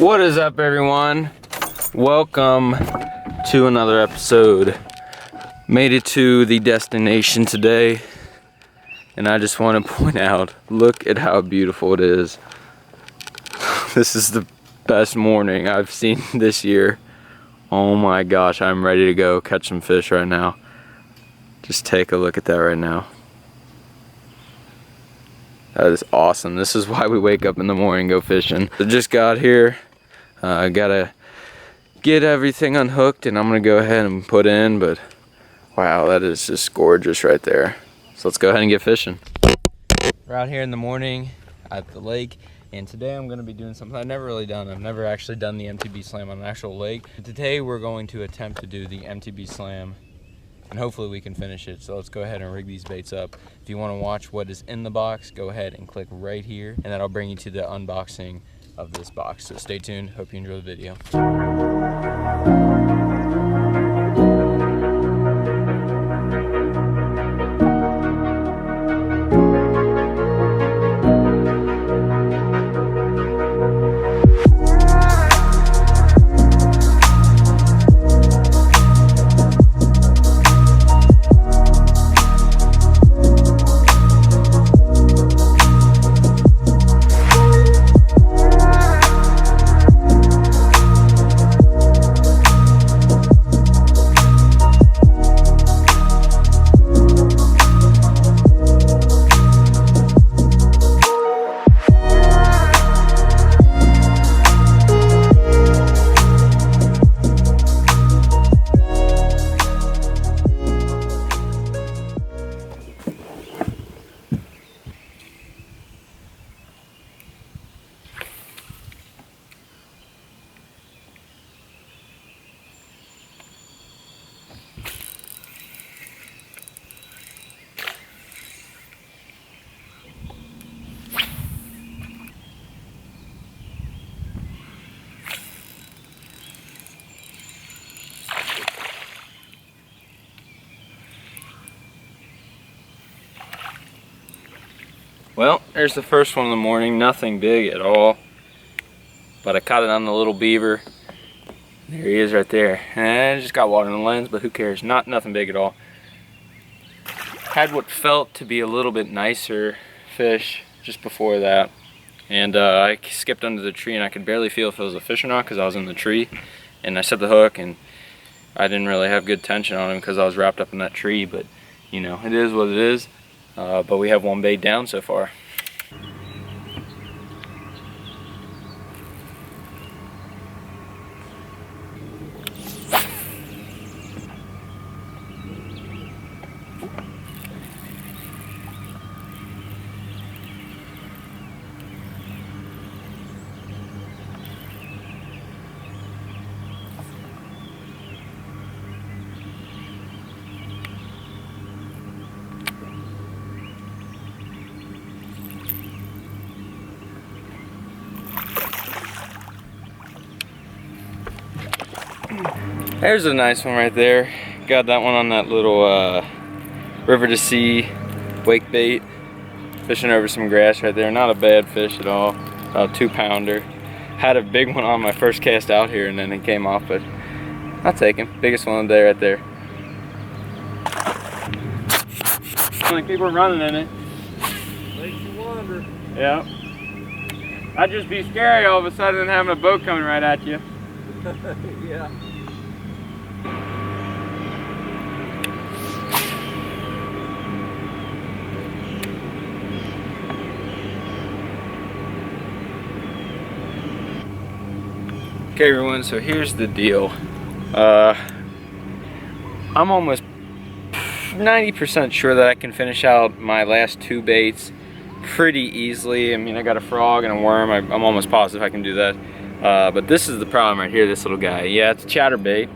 What is up, everyone? Welcome to another episode. Made it to the destination today, and I just want to point out, look at how beautiful it is. This is the best morning I've seen this year. Oh my gosh, I'm ready to go catch some fish right now. Just take a look at that right now. That is awesome. This is why we wake up in the morning and go fishing. I just got here. I gotta get everything unhooked and I'm gonna go ahead and put in, but wow, that is just gorgeous right there. So let's go ahead and get fishing. We're out here in the morning at the lake, and today I'm gonna be doing something I've never really done. I've never actually done the MTB Slam on an actual lake. Today we're going to attempt to do the MTB Slam, and hopefully we can finish it. So let's go ahead and rig these baits up. If you want to watch what is in the box, go ahead and click right here, and that'll bring you to the unboxing of this box. So stay tuned. Hope you enjoy the video. Well, there's the first one in the morning. Nothing big at all, but I caught it on the little beaver. There he is right there. And I just got water in the lens, but who cares? Nothing big at all. Had what felt to be a little bit nicer fish just before that, and I skipped under the tree and I could barely feel if it was a fish or not because I was in the tree, and I set the hook and I didn't really have good tension on him because I was wrapped up in that tree. But you know, it is what it is. But we have one bait down so far. There's a nice one right there. Got that one on that little river to sea wake bait. Fishing over some grass right there. Not a bad fish at all. About a 2-pounder. Had a big one on my first cast out here and then it came off, but I'll take him. Biggest one of the day right there. I'm gonna keep her running in it. Makes you wonder. Yeah. That'd just be scary all of a sudden having a boat coming right at you. Yeah. Okay everyone, so here's the deal. I'm almost 90% sure that I can finish out my last 2 baits pretty easily. I mean, I got a frog and a worm. I'm almost positive I can do that. But this is the problem right here, this little guy. Yeah, it's a chatterbait.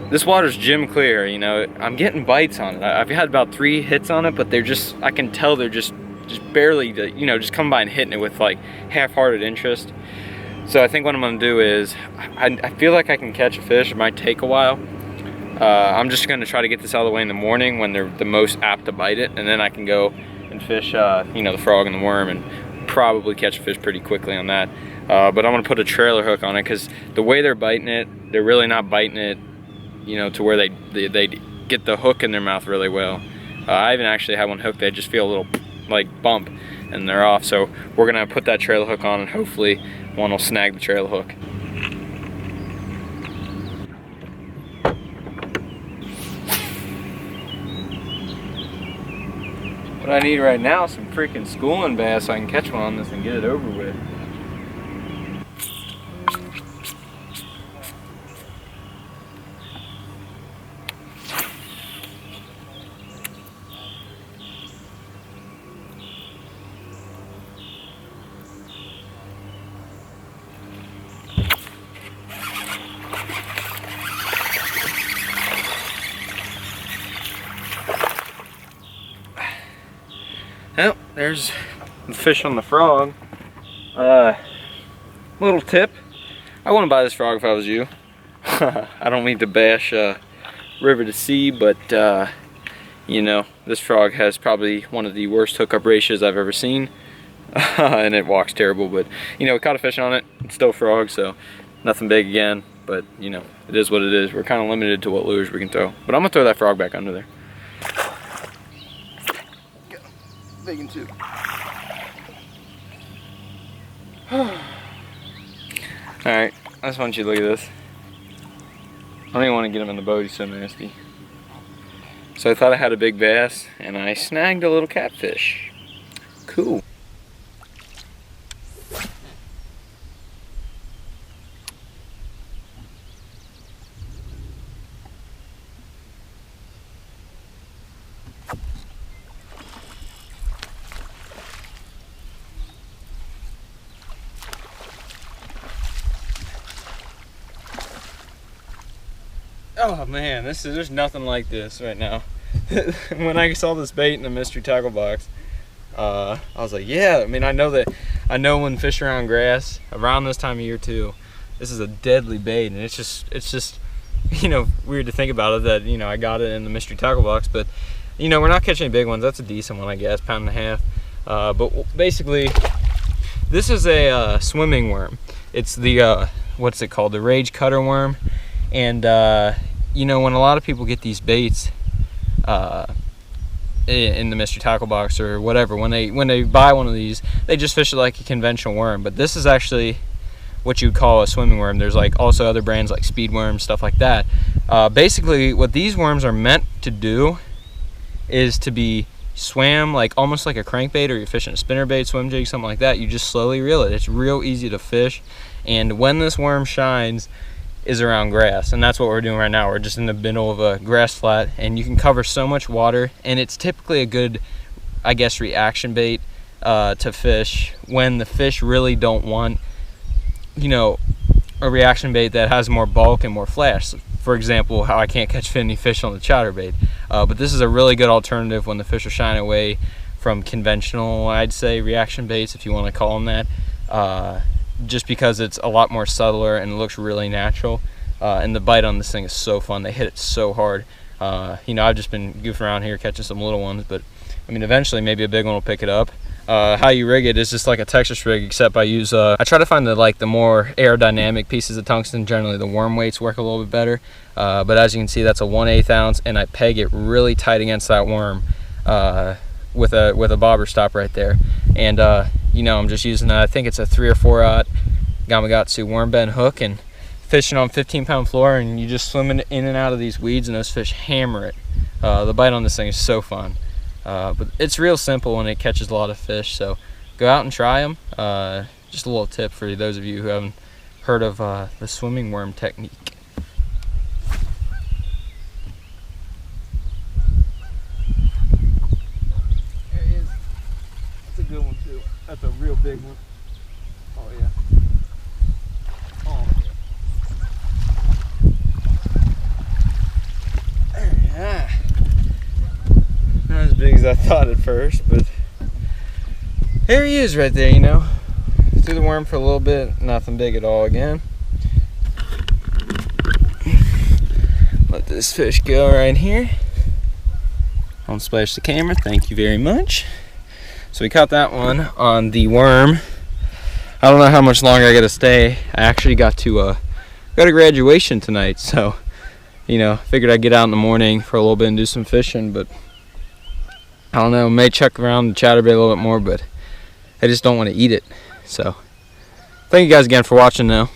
This water's gym clear, you know. I'm getting bites on it. I've had about 3 hits on it, but they're just, I can tell they're just barely, you know, just coming by and hitting it with like half-hearted interest. So I think what I'm gonna do is, I feel like I can catch a fish. It might take a while. I'm just gonna try to get this out of the way in the morning when they're the most apt to bite it, and then I can go and fish, you know, the frog and the worm, and probably catch a fish pretty quickly on that. But I'm gonna put a trailer hook on it because the way they're biting it, they're really not biting it, you know, to where they get the hook in their mouth really well. I even actually had one hooked, they just feel a little like bump and they're off. So we're gonna put that trailer hook on and hopefully one will snag the trailer hook. What I need right now is some freaking schooling bass so I can catch one on this and get it over with. Well, there's the fish on the frog. Little tip, I wouldn't buy this frog if I was you. I don't mean to bash river to sea, but you know, this frog has probably one of the worst hookup ratios I've ever seen. And it walks terrible, but you know, we caught a fish on it. It's still a frog, so nothing big again, but you know, it is what it is. We're kind of limited to what lures we can throw, but I'm gonna throw that frog back under there. Big and two. Alright, I just want you to look at this. I don't even want to get him in the boat, he's so nasty. So I thought I had a big bass, and I snagged a little catfish. Cool. Oh man, there's nothing like this right now. When I saw this bait in the mystery tackle box, I was like, yeah, I mean, I know when fish are on grass around this time of year too, this is a deadly bait, and it's just you know, weird to think about it that, you know, I got it in the mystery tackle box, but you know, we're not catching any big ones. That's a decent one, I guess, pound and a half. But basically, this is a swimming worm. It's the what's it called, the rage cutter worm. And you know, when a lot of people get these baits in the mystery tackle box or whatever, when they buy one of these, they just fish it like a conventional worm. But this is actually what you'd call a swimming worm. There's like also other brands like speed worms, stuff like that. Basically, what these worms are meant to do is to be swam like almost like a crankbait, or you're fishing a spinnerbait, swim jig, something like that. You just slowly reel it. It's real easy to fish, and when this worm shines is around grass, and that's what we're doing right now. We're just in the middle of a grass flat, and you can cover so much water, and it's typically a good, I guess, reaction bait to fish when the fish really don't want, you know, a reaction bait that has more bulk and more flash. For example, how I can't catch any fish on the chatterbait. But this is a really good alternative when the fish are shying away from conventional, I'd say, reaction baits, if you want to call them that. Just because it's a lot more subtler and it looks really natural, and the bite on this thing is so fun. They hit it so hard. You know, I've just been goofing around here catching some little ones, but I mean, eventually maybe a big one will pick it up. How you rig it is just like a Texas rig, except I use I try to find the more aerodynamic pieces of tungsten. Generally the worm weights work a little bit better, but as you can see, that's a 1/8 ounce, and I peg it really tight against that worm with a bobber stop right there. And you know, I'm just using I think it's a 3 or 4/0 Gamakatsu worm bend hook, and fishing on 15-pound fluoro, and you just swimming in and out of these weeds, and those fish hammer it. The bite on this thing is so fun. But it's real simple, and it catches a lot of fish, so go out and try them. Just a little tip for those of you who haven't heard of the swimming worm technique. There he is. That's a good one too. That's a real big one. Oh yeah. Oh yeah. Not as big as I thought at first, but there he is right there, you know. Threw the worm for a little bit, nothing big at all again. Let this fish go right here. Don't splash the camera, thank you very much. So we caught that one on the worm. I don't know how much longer I gotta stay. I actually got to graduation tonight, so you know, figured I'd get out in the morning for a little bit and do some fishing, but I don't know, may check around the chatterbait a little bit more, but I just don't want to eat it. So thank you guys again for watching though.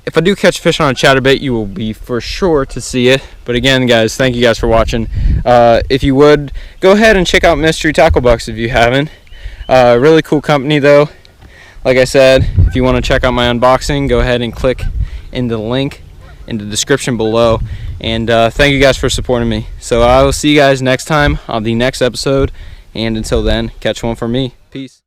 If I do catch fish on a chatterbait, you will be for sure to see it. But again, guys, thank you guys for watching. If you would, go ahead and check out Mystery Tackle Box if you haven't. Really cool company though. Like I said, if you want to check out my unboxing, go ahead and click in the link in the description below. And thank you guys for supporting me. So I will see you guys next time on the next episode. And until then, catch one from me. Peace.